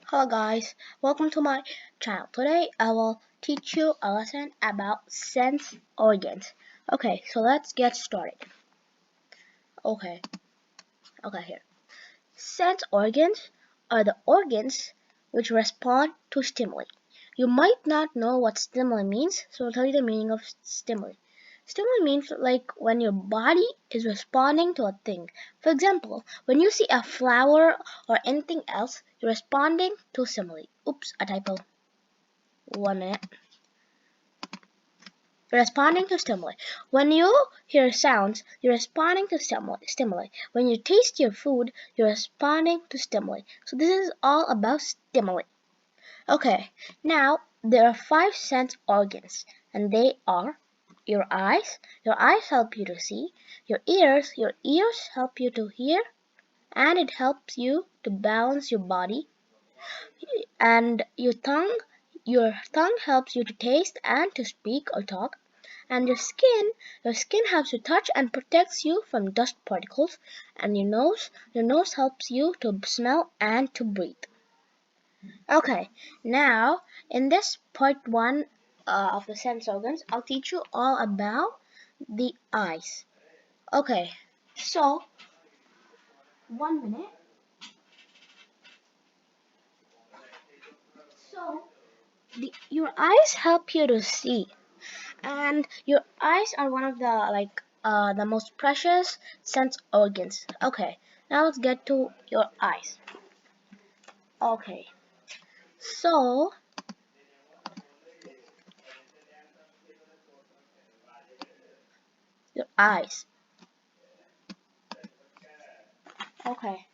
Hello guys, welcome to my channel. Today I will teach you a lesson about sense organs. Okay, so let's get started. Okay, here. Sense organs are the organs which respond to stimuli. You might not know what stimuli means, so I'll tell you the meaning of stimuli. Stimuli means like when your body is responding to a thing. For example, when you see a flower or anything else, you're responding to stimuli. Oops, a typo. 1 minute. Responding to stimuli. When you hear sounds, you're responding to stimuli. When you taste your food, you're responding to stimuli. So this is all about stimuli. Okay, now there are 5 sense organs, and they are your eyes. Your eyes help you to see. Your ears help you to hear, and it helps you to balance your body. And your tongue helps you to taste and to speak or talk. And your skin helps you touch and protects you from dust particles. And your nose helps you to smell and to breathe. Okay, now in this part 1 of the sense organs, I'll teach you all about the eyes. Okay, so 1 minute. So your eyes help you to see, and your eyes are one of the most precious sense organs. Okay, now let's get to your eyes. Okay, so your eyes. Okay,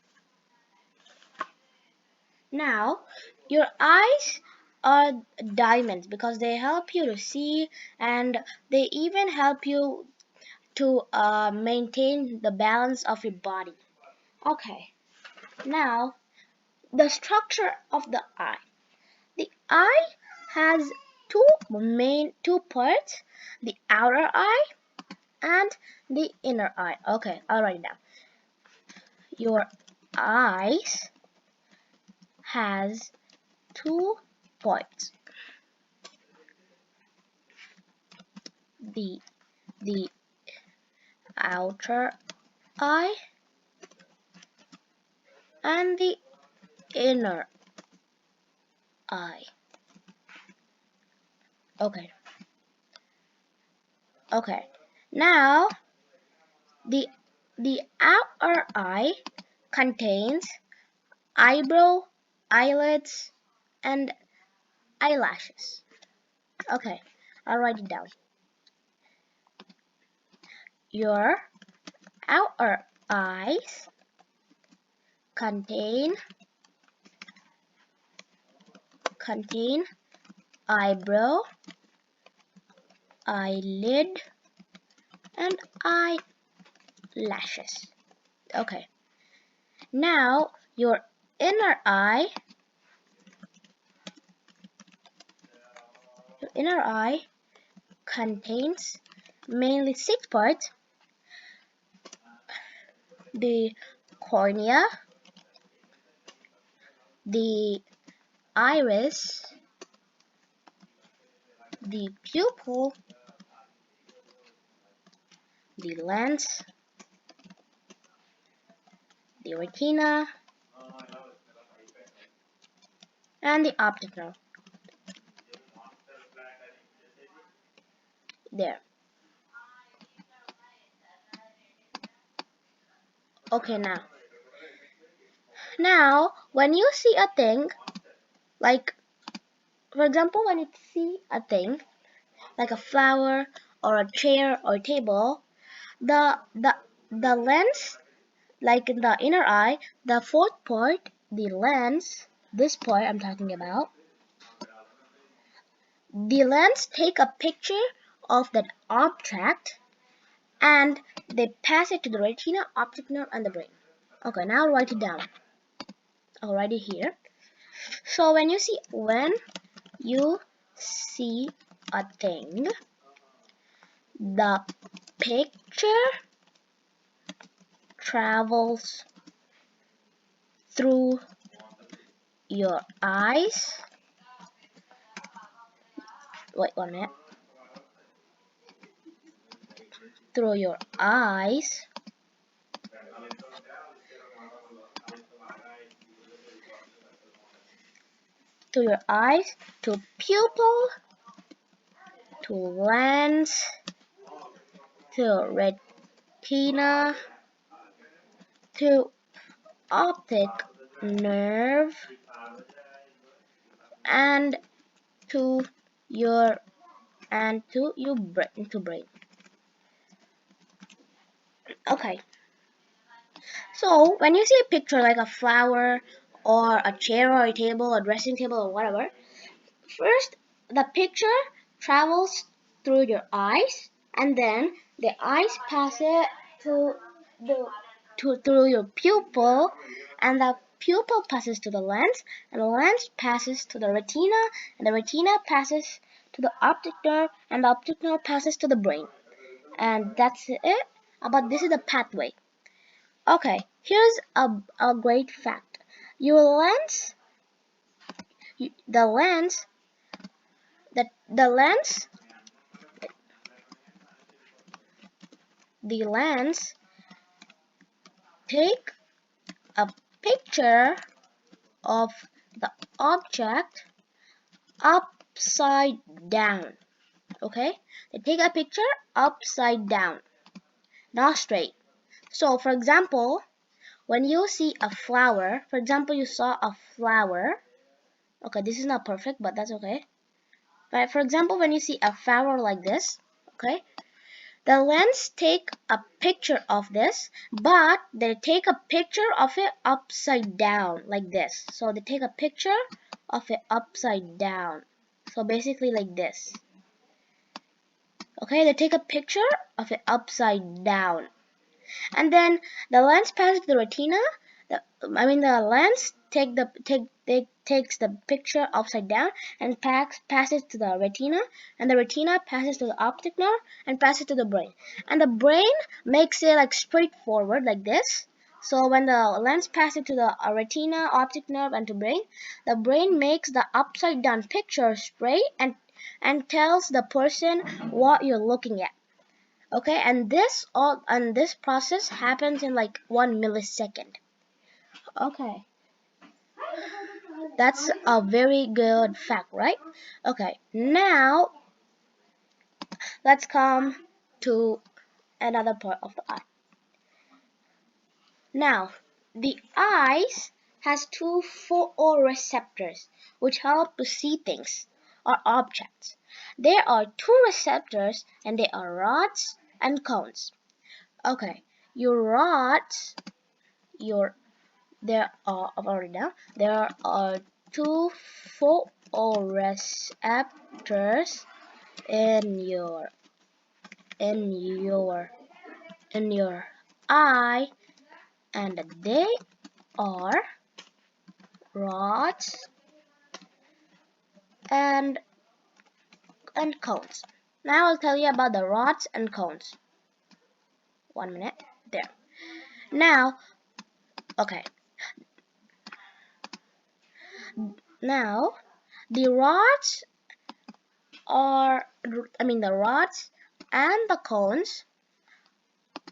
now your eyes are diamonds because they help you to see, and they even help you to maintain the balance of your body. Okay, now the structure of the eye. The eye has two parts, the outer eye and the inner eye. Okay, I'll write it down. Your eyes has 2 parts. The outer eye and the inner eye. Okay. Now the outer eye contains eyebrow, eyelids, and eyelashes. Okay, I'll write it down. Your outer eyes contain eyebrow, eyelid, and eyelashes. Okay. Now your inner eye contains mainly 6 parts: the cornea, the iris, the pupil, the lens, the retina, and the optic nerve. There. Okay, now when you see a thing, like for example, when you see a thing like a flower or a chair or table, the lens, like in the inner eye, the 4th part, the lens, this part I'm talking about, the lens take a picture of that object and they pass it to the retina, optic nerve, and the brain. Okay, now I'll write it down. I'll write it here. So when you see a thing, the picture travels through your eyes. Wait 1 minute. Through your eyes. To your eyes, to pupil, to lens, to retina, to optic nerve, and to your brain. Okay. So when you see a picture like a flower or a chair or a table or dressing table or whatever, first the picture travels through your eyes, and then the eyes pass it to the through your pupil, and the pupil passes to the lens, and the lens passes to the retina, and the retina passes to the optic nerve, and the optic nerve passes to the brain. And that's it. But this is the pathway. Okay, here's a great fact. Your lens, the lens, the lens, the lens take a picture of the object upside down. Okay, they take a picture upside down, not straight. So, for example, when you see a flower, for example, you saw a flower. Okay, this is not perfect, but that's okay. But for example, when you see a flower like this, okay, the lens take a picture of this, but they take a picture of it upside down like this. So they take a picture of it upside down. So basically like this. Okay, they take a picture of it upside down. And then the lens passes to the retina. The lens takes the picture upside down and passes to the retina, and the retina passes to the optic nerve and passes to the brain. And the brain makes it like straightforward like this. So when the lens passes to the retina, optic nerve, and to brain, the brain makes the upside down picture straight and tells the person what you're looking at. Okay, and this process happens in like 1 millisecond. Okay, that's a very good fact, right? Okay, now let's come to another part of the eye. Now, the eyes has two photoreceptors which help to see things or objects. There are two receptors, and they are rods and cones. Okay, your rods, your there are I've already done. There are two photoreceptors in your in your in your eye, and they are rods and cones. Now I'll tell you about the rods and cones. 1 minute. There. Now, okay. Now the rods the rods and the cones.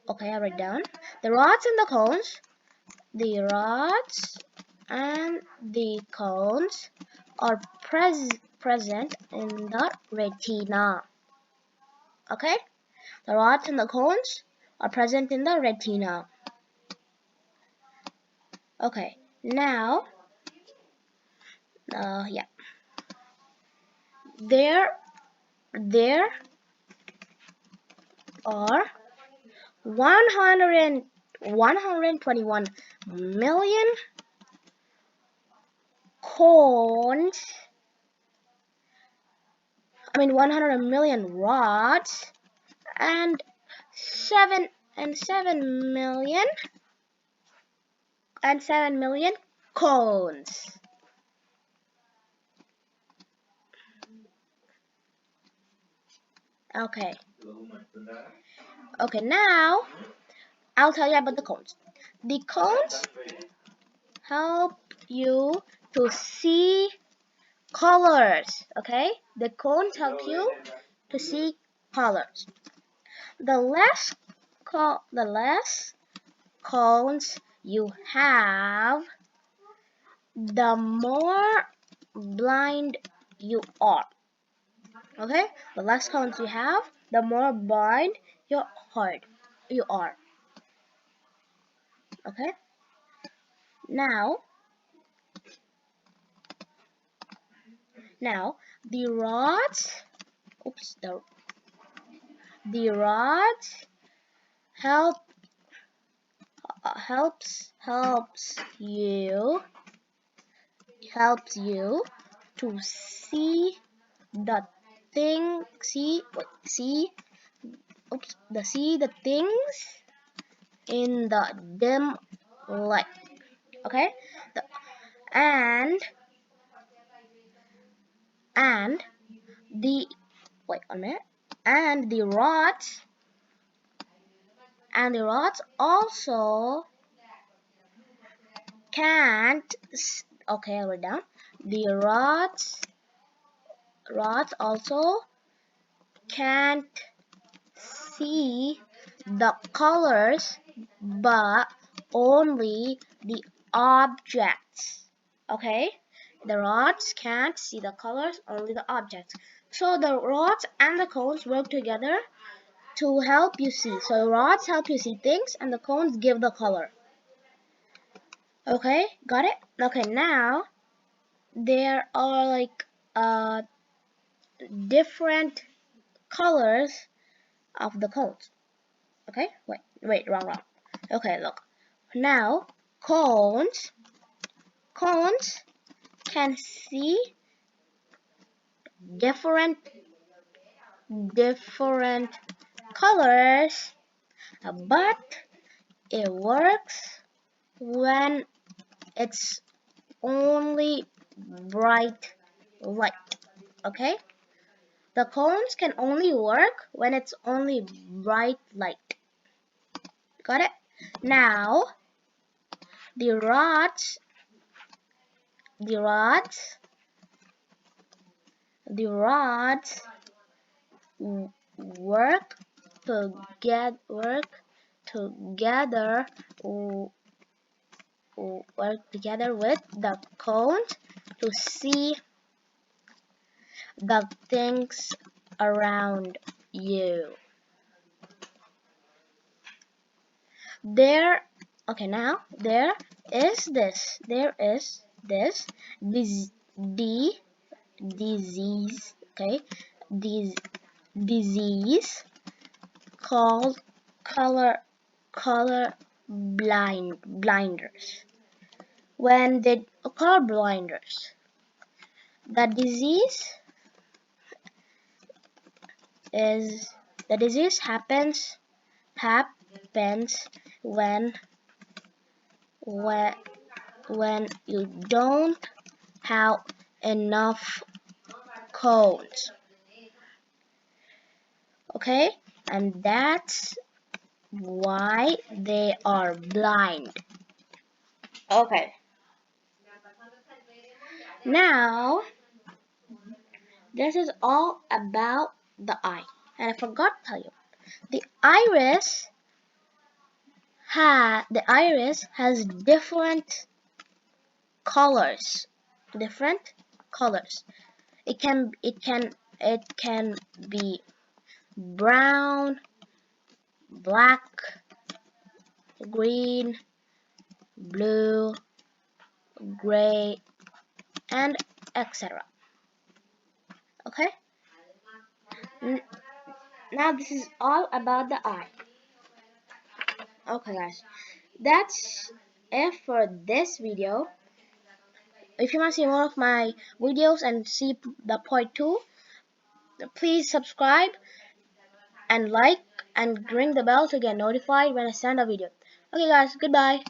Okay, I write down the rods and the cones. The rods and the cones are present in the retina. Okay, the rods and the cones are present in the retina. Okay, now, yeah, there are 121 million cones. 100 million rods and 7 million cones. Okay. Okay, now I'll tell you about the cones. The cones help you to see colors. Okay, the cones help you to see colors. The less cones you have, the more blind you are. Okay, the less cones you have, the more blind you are. Okay, now the rods. Oops, the rods help helps you to see the thing see the things in the dim light. Okay, the, and the wait a minute and the rods also can't okay, I'll write down. The rods also can't see the colors, but only the objects. Okay, the rods can't see the colors, only the objects. So the rods and the cones work together to help you see. So rods help you see things and the cones give the color. Okay, got it? Okay, now there are like different colors of the cones. Okay, wait, wrong. Okay, look. Now cones can see different colors, but it works when it's only bright light. Okay, the cones can only work when it's only bright light. Got it? Now the rods work together with the cones to see the things around you. Now there is this disease, okay, disease called color blinders. When they color blinders, the disease happens when you don't have enough cones. Okay, and that's why they are blind. Okay, now this is all about the eye, and I forgot to tell you, the iris has different colors. It can be brown, black, green, blue, gray, and etc. Okay, now this is all about the eye. Okay guys, that's it for this video. If you want to see more of my videos and see the part 2, please subscribe and like and ring the bell to get notified when I send a video. Okay guys, goodbye.